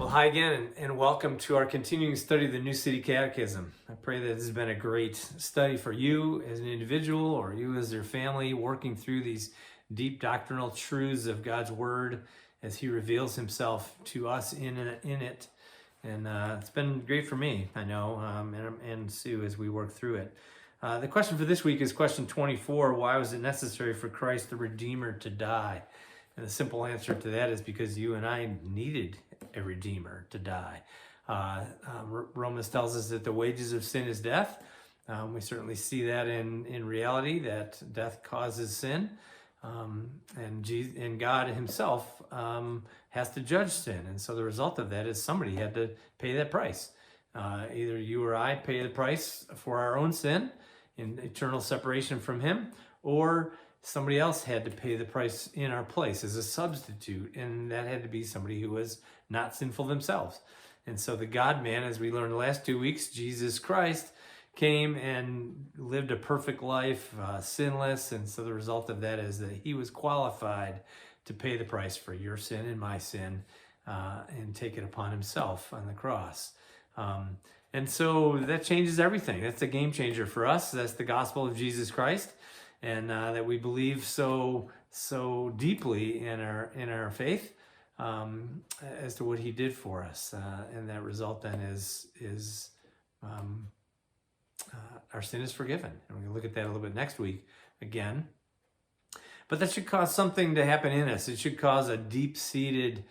Well, hi again, and welcome to our continuing study of the new City Catechism. I pray that this has been a great study for you as an individual or you as your family, working through these deep doctrinal truths of God's Word as He reveals Himself to us in it. And it's been great for me, I know, and Sue as we work through it. The question for this week is question 24. Why was it necessary for Christ the Redeemer to die? And the simple answer to that is because you and I needed a Redeemer to die. Romans tells us that the wages of sin is death. We certainly see that in reality, that death causes sin. And God Himself has to judge sin. And so the result of that is somebody had to pay that price. Either you or I pay the price for our own sin in eternal separation from Him, or somebody else had to pay the price in our place as a substitute, and that had to be somebody who was not sinful themselves. And so the God-man, as we learned the last 2 weeks, Jesus Christ, came and lived a perfect life, sinless, and so the result of that is that He was qualified to pay the price for your sin and my sin, and take it upon Himself on the cross. And so that changes everything. That's a game changer for us. That's the gospel of Jesus Christ. And that we believe so deeply in our faith as to what He did for us, and that result then is our sin is forgiven, and we're going to look at that a little bit next week again. But that should cause something to happen in us. It should cause a deep-seated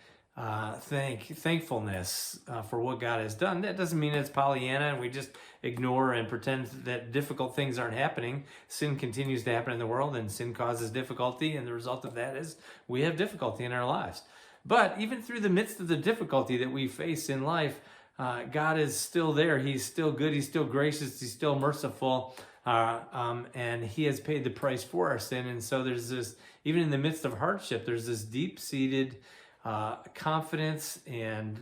thankfulness for what God has done. That doesn't mean it's Pollyanna and we just ignore and pretend that difficult things aren't happening. Sin continues to happen in the world, and sin causes difficulty, and the result of that is we have difficulty in our lives. But even through the midst of the difficulty that we face in life, God is still there. He's still good. He's still gracious. He's still merciful. And He has paid the price for our sin. And so there's this, even in the midst of hardship, there's this deep-seated confidence and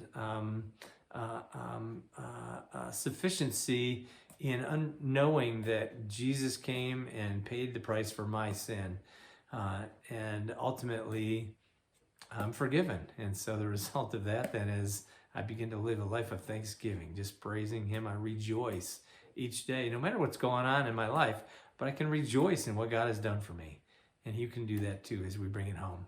sufficiency in knowing that Jesus came and paid the price for my sin, and ultimately I'm forgiven. And so the result of that then is I begin to live a life of thanksgiving, just praising Him. I rejoice each day, no matter what's going on in my life, but I can rejoice in what God has done for me. And you can do that too as we bring it home.